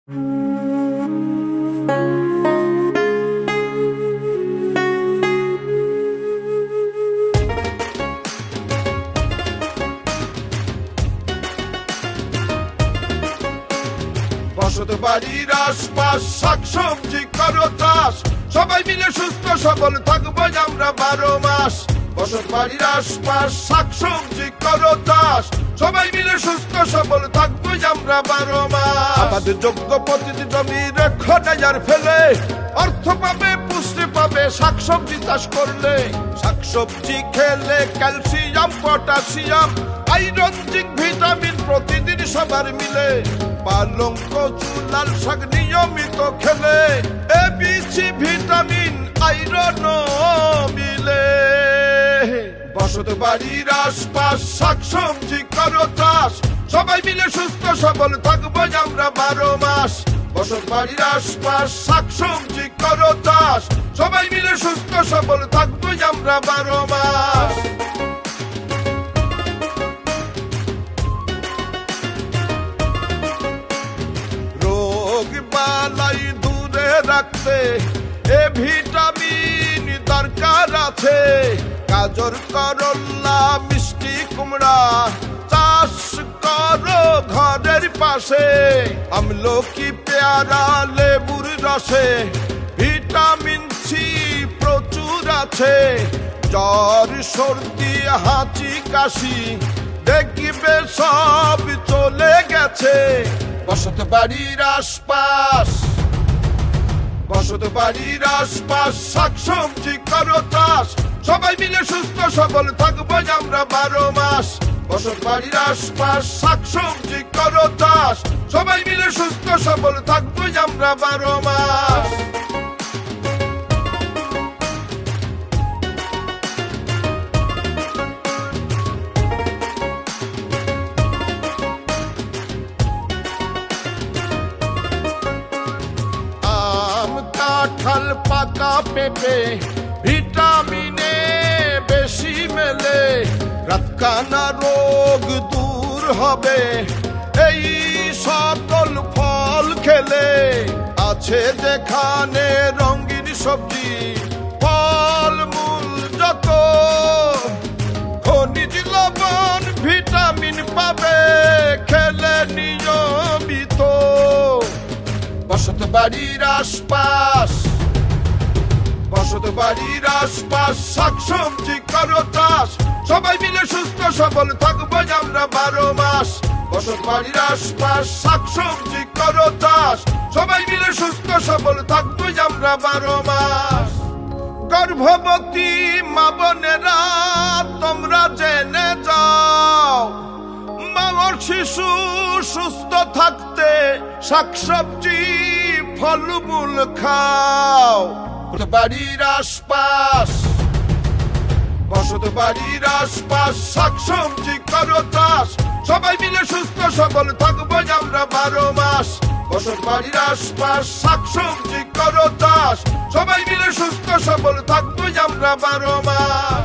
বসত বাড়ির আশপাশ শাকসবজি করো চাষ, সবাই মিলে সুস্থ সবল থাকবো আমরা 12 মাস। বসত বাড়ির আশপাশ শাকসবজি করো চাষ, সবাই মিলে সুস্থ সবল থাকবো আমরা 12 মাস। আমাদের যোগ্য প্রতিটি জমি রেখো নজর ফেলে, অর্থ পাবে পুষ্টি পাবে শাকসবজি চাষ করলে। শাকসবজি খেলে calcium potassium iron zinc vitamin প্রতিদিন সবার মিলে। পালং কচু লাল শাক নিয়মিত খেলে এবিসি ভিটামিন আয়রন মিলে। বসত বাড়ির আশপাশ শাকসবজি করো চাষ, সবাই মিলে সুস্থ সবল থাকবো আমরা 12 মাস। বসত বাড়ির আশপাশ শাকসবজি করো চাষ, সবাই মিলে সুস্থ সবল থাকবো আমরা 12 মাস। বালাই দূরে রাখতে এ ভিটামিন দরকার আছে। গাজর করল্লা মিষ্টি কুমড়া চাষ করো ঘরের পাশে। আমলকি পেয়ারা লেবুর রসে ভিটামিন সি প্রচুর আছে। জ্বর সর্দি হাঁচি কাশি দেখবে সব চলে গেছে। বসত বাড়ির আশপাশ, বসত বাড়ির আশপাশ শাকসবজি করো চাষ, সবাই মিলে সুস্থ সবল থাকবো আমরা 12 মাস। বসত বাড়ির আশপাশ শাকসবজি করো চাষ, সবাই মিলে সুস্থ সবল থাকবো আমরা 12 মাস। কাঁঠাল পাকা পেঁপে ভিটামিনে বেশি মেলে। রাতকানা রোগ দূর হবে এই সকল ফল খেলে। আছে যেখানে রঙিন সবজি ফল মূল যত, খনিজ লবণ ভিটামিন পাবে খেলে নিয়মিত। বসত বাড়ির আশপাশ, বসত বাড়ির আশপাশ শাকসবজি করো চাষ, সবাই মিলে সুস্থ সবল থাকবো আমরা 12 মাস। বসত বাড়ির আশপাশ শাকসবজি করো চাষ, সবাই মিলে সুস্থ সবল থাকবো আমরা 12 মাস। গর্ভবতী মা বোনেরা তোমরা জেনে যাও, মার শিশু সুস্থ থাকতে শাকসবজি ফলমূল খাও। বাড়ির আশপাশ, বসত বাড়ির আশপাশ শাকসবজি করো চাষ, সবাই মিলে সুস্থ সবল থাকবো আমরা 12 মাস। বসত বাড়ির আশপাশ শাকসবজি করো চাষ, সবাই মিলে সুস্থ সবল থাকবো আমরা 12 মাস।